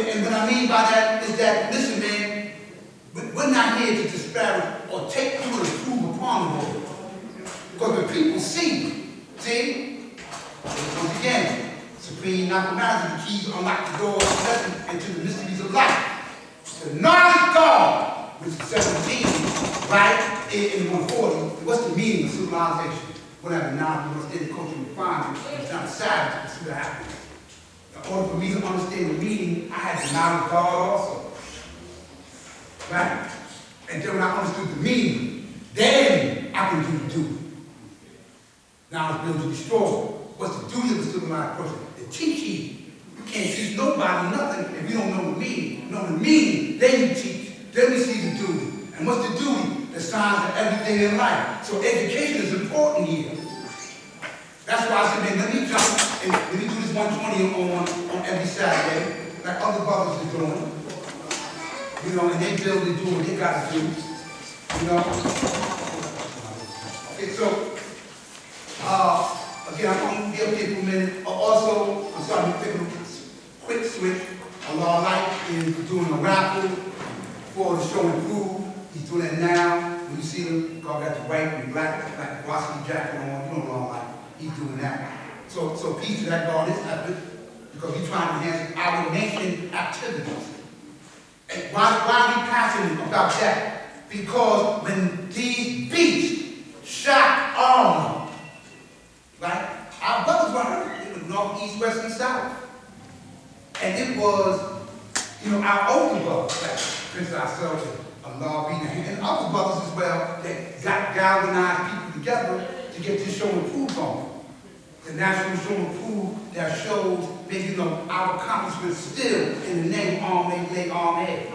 and what I mean by that is that, listen, man, we're not here to disparage or take you to prove upon the Lord. Because the people see, once again, supreme mathematics, the keys unlock the door of blessing into the mysteries of life. The knowledge of God, which is 17, right, in 140, what's the meaning of civilization? Whatever, now you understand the culture refinement, it's not a savage, but see what happens. In order for me to understand the meaning, I had to knowledge of God also. Right? And then when I understood the meaning, then I can do the duty. Now it's built to destroy. What's the duty of the civilized person? To teach you. You can't teach nobody nothing if you don't know the meaning. Know the meaning, then you teach. Then we see the duty. And what's the duty? The signs of everything in life. So education is important here. That's why I said, man, let me jump and let me do this 120 on every Saturday, like other brothers are doing. You know, and they build and do what they got to do. You know? Okay, so, again, I'm going to be up here for a minute. Also, I'm starting to take a quick switch. Allah Light is doing a raffle for the show and prove. He's doing that now. When you see them, God got the white and black, like varsity jacket on, you know Allah Light. He's doing that. So peace to that God is effort, because he's trying to enhance our nation activities. And why are we passionate about that? Because when these beasts shot armor, right? Our brothers were hurt. It was north, east, west, and south. And it was, you know, our older brothers, like Prince ourselves, Allah and other brothers as well, that got galvanized people together to get this show and prove on. The national show and prove that shows that, you know, our accomplishments still in the name of arm, they arm head.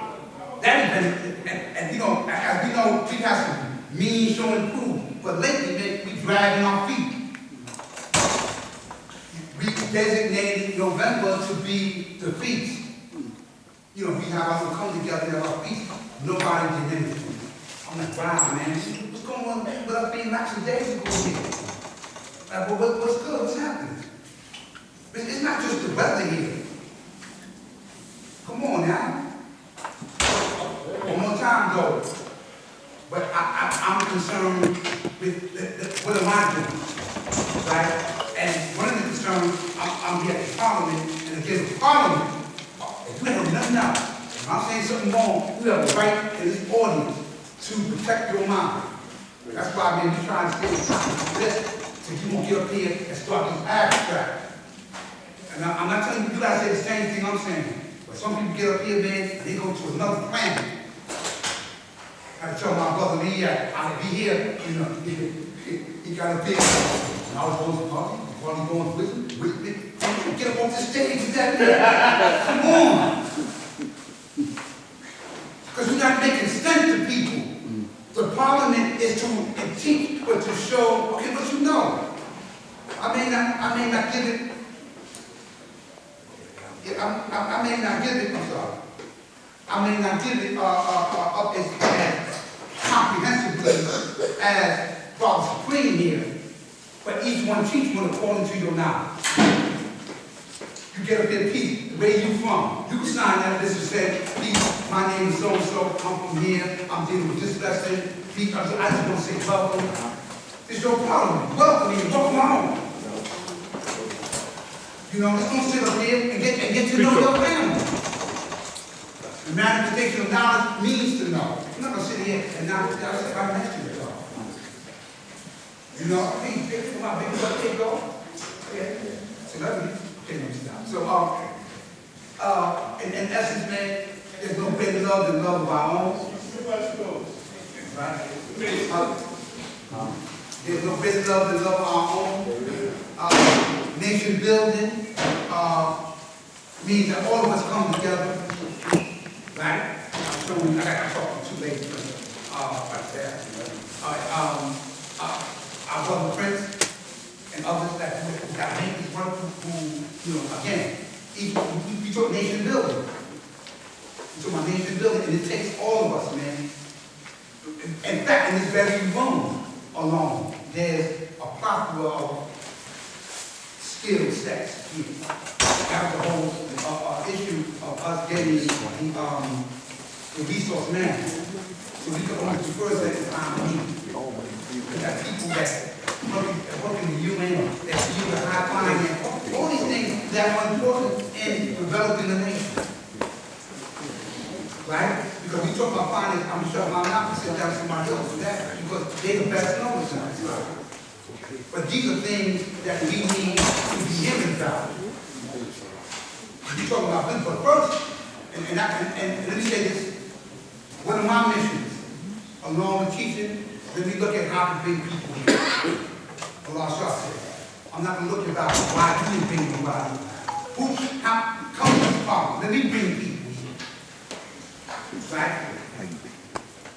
That has been, and you know, as we know, we have some mean show and prove, but lately, man, we dragging our feet. We designated November to be the feast. You know, we have our come together and our feast. Nobody did anything. I'm like, wow, man, what's going on with us being lax days ago here? Like, well, what's good? What's happening? It's not just the weather here. Come on now. One more time, though. But I'm concerned with what am I doing, right? And one of the concerns, I'm here at Parliament, and again, Parliament, if you have nothing else, if I'm saying something wrong, you have a right in this audience to protect your mind. That's why, man, we trying to stay on top of this, so you won't get up here and start this abstract. And I'm not telling you, you guys say the same thing I'm saying. But some people get up here, man, and they go to another planet. I tell my brother Lee, I'll be here, you know, he got a big, and I was going to party, while he going with me. Get up off the stage with that, man. Come on. Because you're not making sense to people. The Parliament is to teach, but to show, okay, what you know. I may not give it, I may not give it, I'm sorry. I may not give it up as comprehensively as Father Supreme here, but each one teach one according to your knowledge. You get up there, peace, where you from? You can sign that this and say, peace, my name is so-and-so, I'm from here, I'm dealing with this lesson, peace, I just want to say welcome. It's your Parliament, welcome here, welcome home. You know, just don't sit up here and get to know your family. The manifestation of knowledge means to know. I'm not going to sit here and now sit right next to you. You know, hey, come on, baby, let it go. Yeah. So let me, okay, let me stop. So, in essence, man, there's no greater love than love of our own. Right? There's no greater love than love of our own. Nation building means that all of us come together. Right? I'm showing, I got to talk to two ladies right there. Our brother Prince and others that got named this work who, you know, again, we talk nation building. We talk about nation building, and it takes all of us, man. In fact, in this very room alone, there's a plethora of skill sets here. that was the whole issue of us getting the resource management. So we could only refer to it as time need. We got people that work in the UN, that use the high finance, all these things that are important in developing the nation. Right? Because we talk about finance, I'm sure my mouth and sit down with somebody else for that, because they're the best numbers in it. But these are things that we need to be hearing about. We talk about this, but first, and let me say this, one of my missions, along with teaching, let me look at how to bring people here. Allah said, I'm not going to look about why you didn't bring anybody. How come to this problem? Let me bring people here. Right?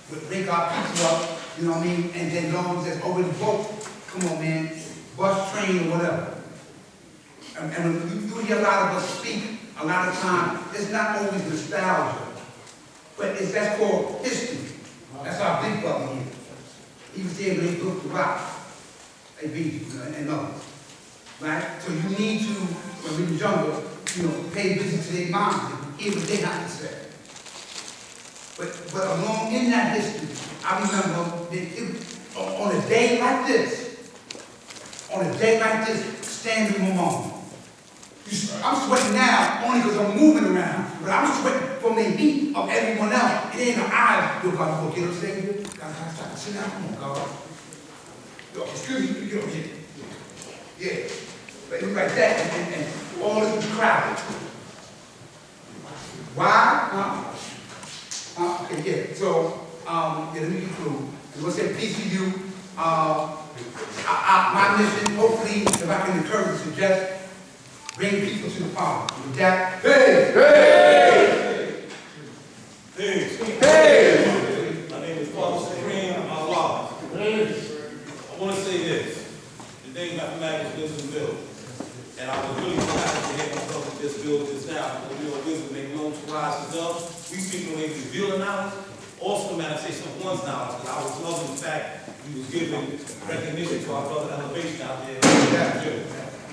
But bring our people up, you know what I mean? And then those that's already broke, come on, man, bus, train, or whatever. And when you hear a lot of us speak, a lot of time, it's not always nostalgia, but that's called history. That's our big brother here. He was there when they built the rock. They beat you and others. Right? So you need to, when we were younger, you know, pay visit to their moms and hear what they have to say. But along in that history, I remember on a day like this, standing in my mom. I'm sweating now only because I'm moving around, but I'm sweating from the heat of everyone else. It ain't no eyes. Yo, God, you go get up, stay here. God, sit down. Come on, God. Yo, excuse me, you get over here. Yeah. But it was like that, and all this was crowded. Why? Okay, yeah. So, let me conclude. I'm going to say peace to you. My mission, hopefully, if I can encourage and suggest, bring people to the farm. With that, hey! My name is Father Supreme Allah. I want to say this. Today, mathematics wisdom bill. And I was really glad to hear myself just build this out. Because we are wisdom make known to rise to up. We speak when they reveal the knowledge, also the manifestation of one's knowledge. Because I was loving the fact we was giving recognition to our brother elevation out there.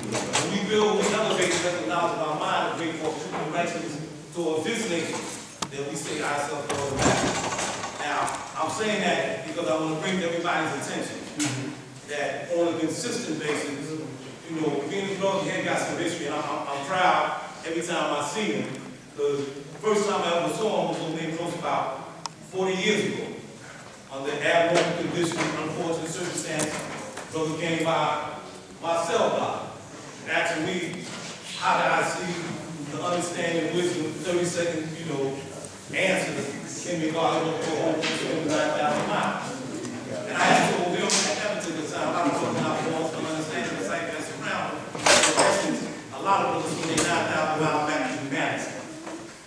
When we build, we elevate the knowledge of our mind and bring forth truth and righteousness towards this nation, then we say ourselves for the matter. Now, I'm saying that because I want to bring everybody's attention that on a consistent basis, you know, being a brother here got some history, and I'm proud every time I see him. Because the first time I ever saw him was when they close about 40 years ago. Under abnormal conditions, unfortunate circumstances, brother came by my cell block, asking me how did I see the understanding, wisdom, 30-second, you know, answers in regard to the whole 9,000 miles. And I had told them at that particular time, I was talking about the understanding the site that's around. In essence, a lot of us when they 9,000 miles back to humanity.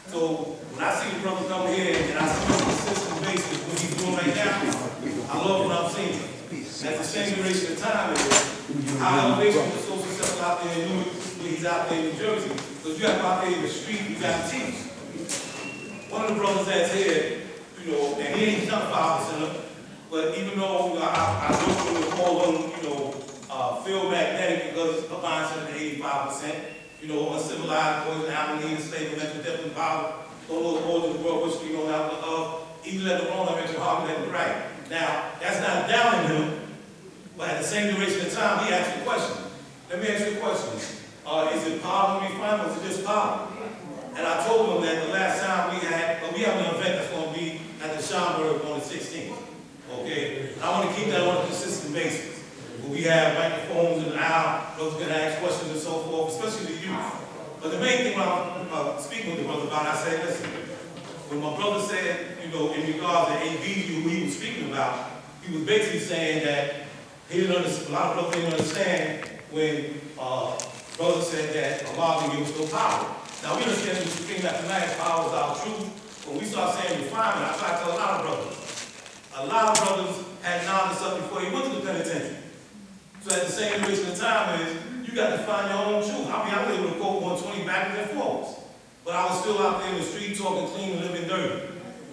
So when I see the brother come here and I see on a consistent basis what he's doing right now, I love what I'm seeing. At the same duration of time, our elevation was so successful out there in Newark, he's out there in New Jersey. Because you got to go out there in the street, you got to teach. One of the brothers that's here, you know, and he ain't done 5%, but even though I don't really call him, you know, field magnetic because of mindset of 85%, you know, uncivilized boys and Abilene, slave, mental death and power, those little boys in the world which we don't have even let the wrong mental harm let the right. Now, that's not downing him, but at the same duration of time, he asked a question. Let me ask you a question. Is it power when we find, or is it just power? And I told him that the last time we have an event that's going to be at the Schomburg on the 16th. Okay? I want to keep that on a consistent basis. Where we have microphones in the aisle, brothers going to ask questions and so forth, especially the youth. But the main thing when I'm speaking with the brother about, I said, listen, when my brother said, you know, in regards to ABU, who he was speaking about, he was basically saying that he didn't understand, a lot of brothers didn't understand when brother said that Allah can give us no power. Now we understand the supreme mathematics power is our truth. When we start saying refinement, I try to tell a lot of brothers had knowledge of before he went to the penitentiary. So at the same duration of time is, you got to find your own truth. I mean, I was able to quote 120 backwards and forwards. But I was still out there in the street talking clean and living dirty.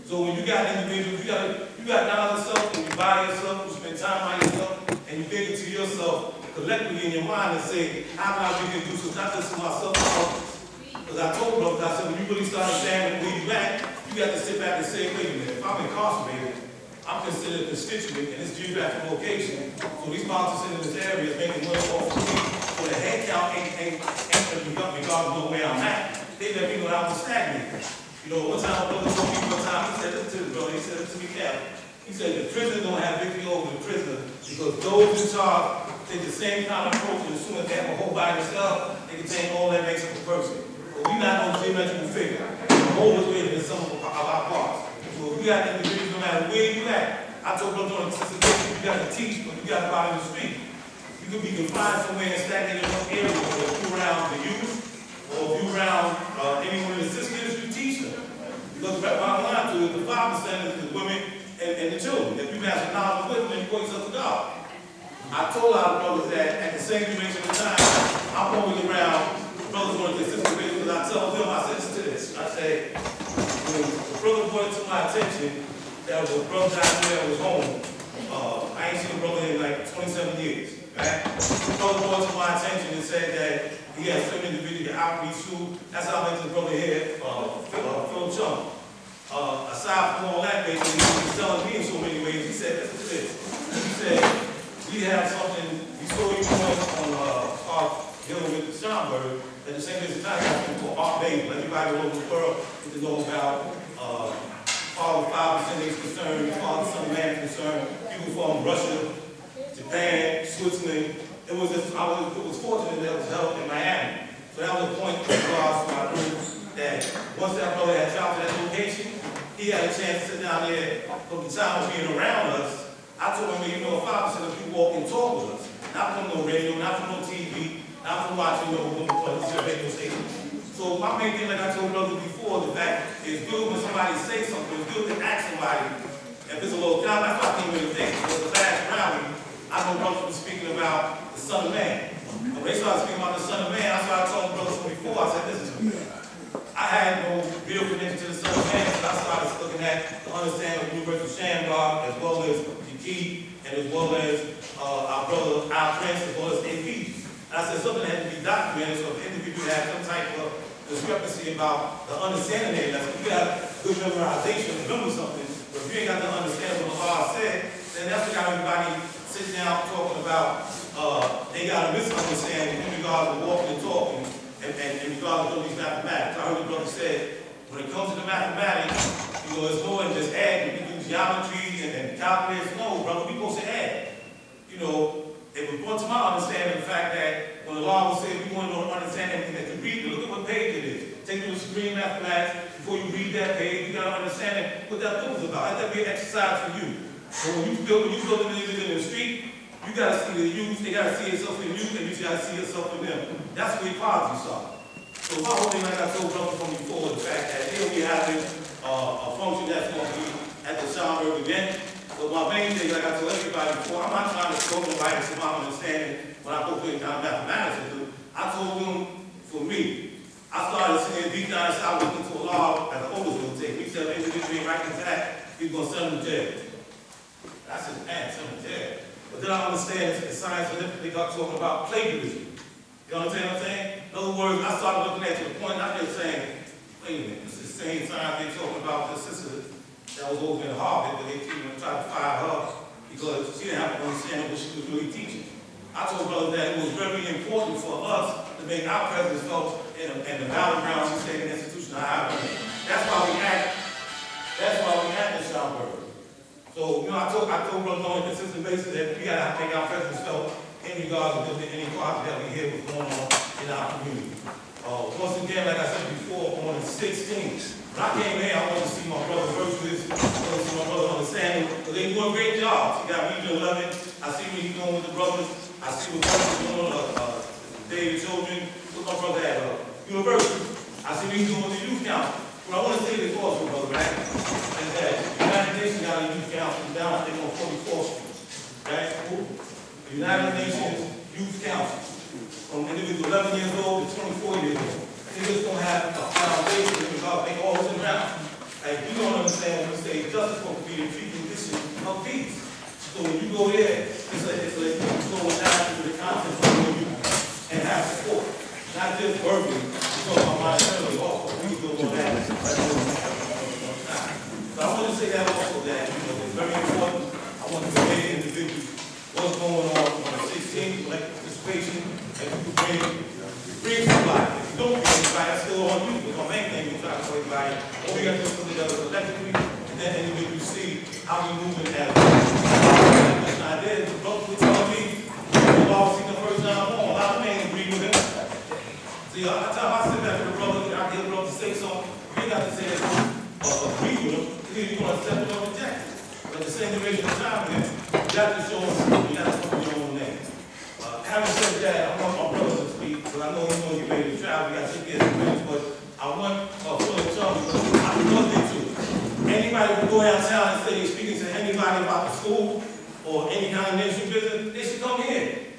So when you got individuals, you got knowledge of self, when you buy yourself, you spend time by yourself, and you think to yourself collectively in your mind and say, how can I reproduce this, not just to myself, but others. Because I told brothers, I said, when you really start examining where you at, you got to sit back and say, wait a minute, if I'm incarcerated, I'm considered a constituent in this geographic location. So these politicians in this area is making money off of me. So the head count ain't regardless of where I'm at. They let me know that I was stagnated. You know, one time a brother told me one time, he said this to the brother, he said this to me, Cal. He said the prisoners don't have victory over the prisoner because those in charge take the same kind of approach, and as soon as they have a whole by themselves, they can take all that makes up a person. But we're not no geometrical figure. The whole is greater than some of our parts. So if you got individuals, no matter where you at, I told brothers on the consistent you got to teach, but you got to go out in the street. You could be confined somewhere and stagnate in one area, or if you around the youth, or if you around anyone in the sisters, you teach them. Because the bottom line to it, the 5% is the women and the children. If you master knowledge with them, then you call yourself a God. I told our brothers that at the same duration of time, I'm always around brothers on the consistent basis, because I tell them, I said to this, I say, when the brother brought it to my attention, there was a brother down there that was home. I ain't seen a brother in like 27 years, right? The brother brought it to my attention and said that he had certain individuals to outreach to. That's how I met this brother here, Philip Chung. Aside from all that, basically, he was telling me in so many ways, he said, listen to this. He said, we have something, we saw you going on dealing with the Schomburg, at the same time, we have something called Art Babel. Everybody all over the world needs to know about all the 5% is concerned, all the Son of Man is concerned, people from Russia, Japan, Switzerland. It was fortunate that it was held in Miami. So that was a point in regards to my group that once that brother had traveled to that location, he had a chance to sit down there from the time of being around us. I told him, you know, 5% of people walk and talk with us. Not from no radio, not from no TV, not from watching no radio station. So my main thing, like I told brothers before, the fact is good when somebody says something, it's good to ask somebody if it's a little time. That's why I came here today. Because the last rally, I know brothers were speaking about the Son of Man. And when they started speaking about the Son of Man, that's why I told brothers before, I said, this is me. I had no real connection to the Son of Man, so I started looking at the understanding of Universal Shamgar, as well as the key, and as well as our brother Al Prince, as well as AP. And I said something had to be documented, so if the individual had some type of discrepancy about the understanding there. That's if you got good memorization, remember something, but if you ain't got the understanding of what Allah said, then that's what got everybody sitting down talking about they got a misunderstanding in regards to walking and talking and in regards to these mathematics. I heard the brother said, when it comes to the mathematics, you know, it's more than just add. We do geometry and calculus. No, brother, we supposed to add. You know, it was brought to my understanding the fact that when the law was saying we want to understand everything that you read, look at what page it is. Take the screen mathematics, before you read that page, you got to understand what that book is about. Let that be an exercise for you. So when you build an individual in the street, you got to see the youth, they got to see yourself in you, and you got to see yourself in them. That's where equality starts. So my whole thing, like I told brothers from before, the fact that here we having a function that's going to be at the Schomburg event. So my main thing, like I told everybody before, I'm not trying to show nobody to my understanding when I go put down mathematics. I told them, for me, I started seeing deep down inside looking to Allah as the oldest will take. We said, individual right into that, he's going to send him to jail. I said, man, send him to jail. But then I understand the science and they got talking about plagiarism. You understand what I'm saying? In other words, I started looking at to the point, I kept saying, wait a minute, this is the same science they talking about the sister that was over in Harvard, but they tried to fire her because she didn't have to understand what she was really teaching. I told brothers that it was very important for us to make our presence felt in the battleground we say in the institution of higher learning. That's why we act in Schomburg. So, you know, I told brothers on a consistent basis that we gotta make our presence felt in regards to the inequality that we hear was going on in our community. Once again, like I said before, on the 16th, when I came here, I wanted to see my brother Virtuous, I wanted to see my brother Understanding, because they doing great jobs. He got Region 11, I see what he's doing with the brothers, I see what Virtuous doing, David Children, what my brother at University. I see what he's doing with the youth council. But I want to say this also, brother, right? Is that the United Nations got a youth council down, I think, on 44th Street, right? The United Nations Youth Council, from individuals 11 years old to 24 years old. They just don't have a foundation about they all sit around. Like, you don't understand when we say justice for the precondition of peace. So when you go there, it's like you go down to the conference of you and have support. Not just verbally, you talk about my everybody. All we got to do is come together collectively, and then individually see how we moving as an idea. The brother was telling me, we've all seen the first time on, a lot of men agree with him. See, every time I sit back with a brother, I get a brother to say something, you ain't got to say that agree with him, because you're going to accept it or reject it. But the same duration of time here, you got to show us, you got to come with your own name. Having said that, I want my brothers to speak, because I know he's going to get ready to travel, we got to get some minutes, but I want Phil and Charlie, because I love it too. Anybody who go downtown and say they're speaking to anybody about the school or any kind of nation business, they should come here.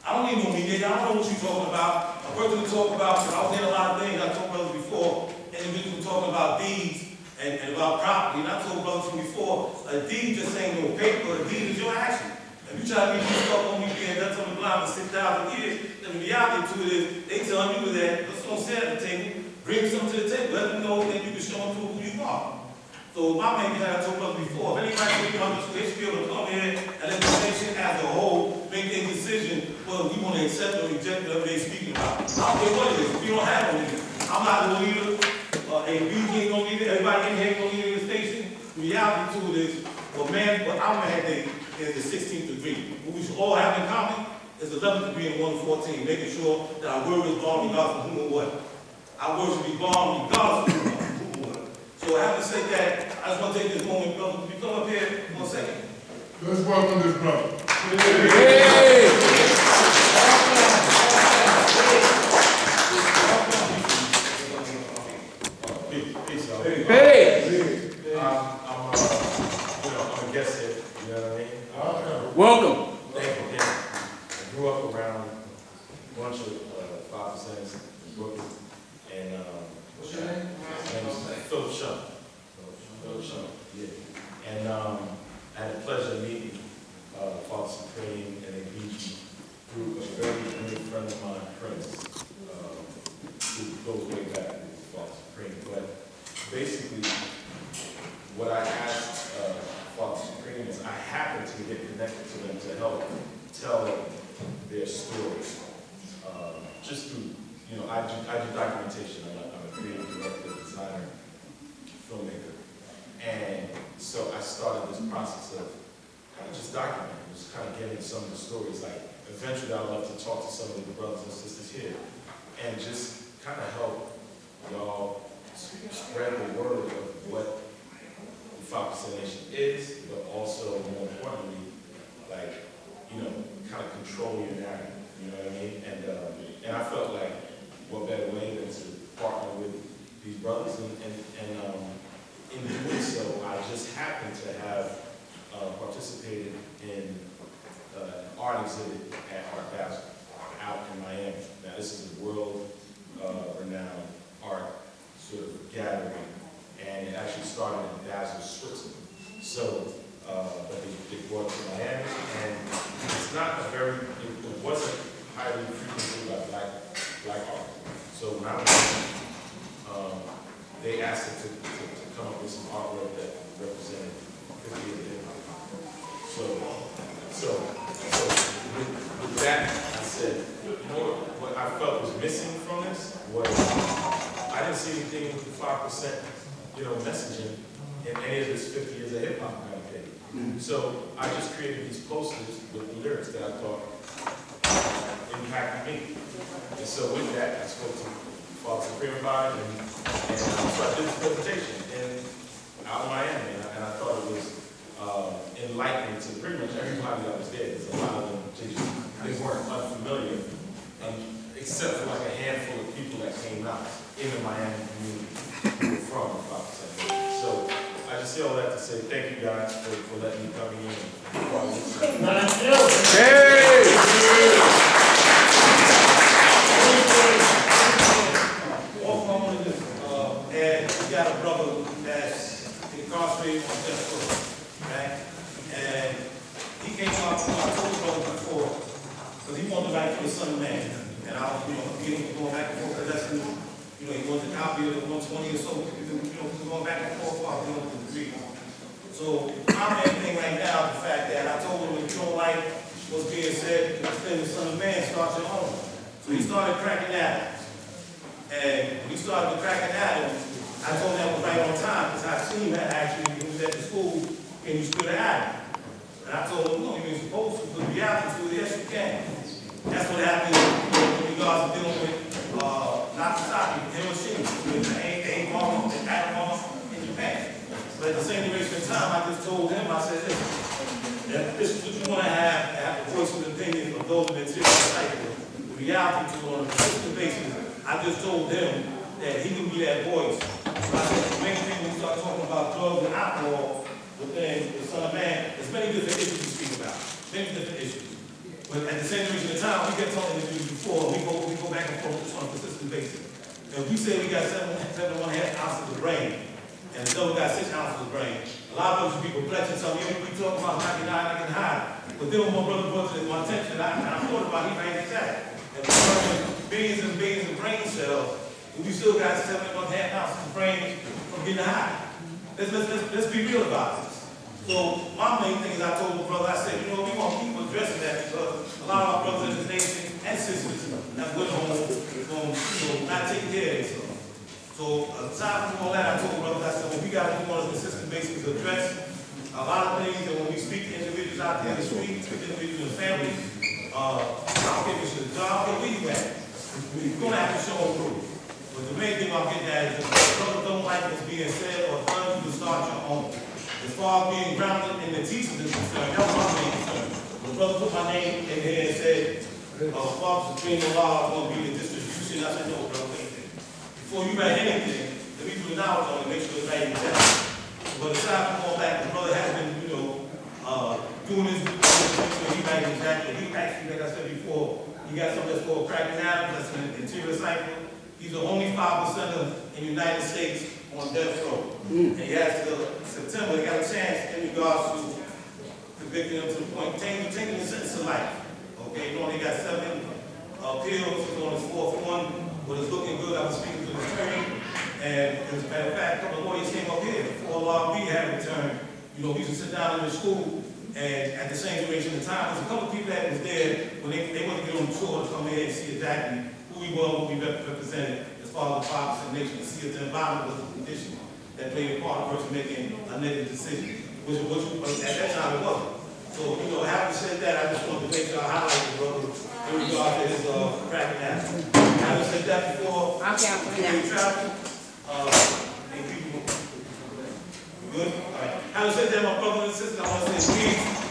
I don't need no media, I don't know what you're talking about. A person to talk about, because I was in a lot of things, I told brothers before, individuals talking about deeds and about property, and I told brothers from before, a deed just ain't no paper, a deed is your action. If you try to be stuck on me being done something blind for 6,000 years, then the reality to it is, they telling you that, let's go sit at the table, bring something to the table, let them know that you can show them who you are. So my main thing I told brothers before, if anybody can come to they should be able to come here and let the nation as a whole make their decision, well, we want to accept or reject whatever they're speaking about. I don't care what it is, we don't have no leader. I'm not no leader, ABG ain't no leader, everybody in here ain't no leader in the station. The reality to it is, what our mandate is the 16th degree. What we should all have in common is the 11th degree and 1 to 14, making sure that our word is born regardless of whom or what. Our word should be born regardless of whom or what. So having said that, I just want to take this moment, brother, to come up here for a second. Let's welcome this brother. I'm a guest here, you know what I mean? Welcome. Thank you. I grew up around a bunch of 5%s in Brooklyn, and What's your name? my name is Philip Shaw. Philip Shaw, yeah. And I had the pleasure of meeting Father Supreme and a beach group, a very good friend of mine, Prince, who goes way back with Father Supreme. But basically, what I asked Father Supreme is I happened to get connected to them to help tell their stories. Just through, I do documentation. I'm a creative director, designer, filmmaker. And so I started this process of kind of just documenting, just kind of getting some of the stories. Like, eventually I'd love to talk to some of the brothers and sisters here and just kind of help y'all spread the word of what the 5% Nation is, but also, more importantly, like, kind of control your narrative, you know what I mean? And I felt like, what better way than to partner with these brothers, and in doing so, I just happened to have participated in an art exhibit at Art Basel out in Miami. Now, this is a world-renowned art sort of gathering, and it actually started in Basel, Switzerland. So, but they brought it to Miami, and it's not a very, it wasn't highly frequented by black art. So when I went, they asked us to come up with some artwork that represented 50 years of hip hop. So with that, I said, what I felt was missing from this was I didn't see anything with the 5%, messaging in any of this 50 years of hip hop kind of thing. So I just created these posters with the lyrics that I thought impacted me. And so with that, I spoke to Father Supreme about it, and so I did this presentation out in Miami, and I thought it was enlightening to pretty much everybody that was there, because a lot of them, they weren't unfamiliar, except for like a handful of people that came out in the Miami community who were from the 5%. So I just say all that to say thank you guys for letting me come in. Thank you. Also, I wanted to add, we got a brother that's incarcerated on death row, right? And he came out, I told the brother before, because he wanted to write for the Son of Man. And I was, going back and forth, because that's he wants a copy of the 120 or so, going back and forth while dealing with the degree. So my main thing right now is the fact that I told him if you don't like what's being said, the Son of Man starts your own. So he started cracking at him. And when he started cracking at him, I I told him I was right on time, because I seen that actually, when he was at the school, and you stood at him. And I told him, no, you ain't supposed to, but the reality to it, yes, you can. That's what happens when you guys are dealing with, Nagasaki, Hiroshima, with the A bomb, the atom bomb in Japan. But at the same duration of time, I just told him, I said, listen, if this is what you want to have the voice and opinion of those in the cycle, the reality to it on a consistent basis. I just told him that he can be that voice. So I said, the main thing when we start talking about drugs and alcohol within the Son of Man, there's many different issues we speak about, many different issues. But at the same duration of time, we get talking to you before, we go back and forth on a consistent basis. And if we say we got 7.5 ounces of brain, and the devil got 6 ounces of brain, a lot of those people flex and tell me, we talk about 99, I can hide. But then when my brother brought to my attention, I thought about it, he right exact. And we're talking billions and billions of brain cells, but we still got 7.5 ounces of brain from getting high. Let's be real about this. So my main thing is I told my brother, I said, you know, we want to keep addressing that because a lot of our brothers in this nation and sisters that went home, not taking care of themselves. So aside from all that, I told my brothers, I said, well, we got to do on a consistent basis to address a lot of things, and when we speak to individuals out there in the street, speak to individuals and families, I don't care if it's a job or where you at, we're going to have to show them through. But the main thing I'm getting at is if brothers don't like what's being said or done, you can start your own. As far as being grounded in the teachings is concerned, that was my main concern. The brother put my name in here and said, Father Supreme Allah is going to be the distribution. I said, no, brother, wait a minute. Before you write anything, let me do the knowledge on it, make sure it's right in the But aside from all that, the brother has been, doing this, he writing exactly. He actually, like I said before, he got something that's called Kraken Adams, that's an interior cycle. He's the only 5% in the United States on death row. And he has till September, he got a chance in regards to convicting him to the point, taking the sentence of life. Okay, he only got 7 appeals, he's on his 4th one, but it's looking good. I was speaking to the attorney, and as a matter of fact, a couple of lawyers came up here before LRB had returned. We used to sit down in the school, and at the same duration of time, there's a couple of people that was there when they wanted to get on the tour to come here and see exactly who we were, what we represented as far as the fathers of the nation, and see if the environment was a condition that played a part of person making a negative decision, which at that time it wasn't. So, having said that, I just wanted to make sure I highlight the brother in regard to his Kraken Adams. Having said that before, we travel, and people, good? All right. Having said that, my brothers and sisters, I want to say peace.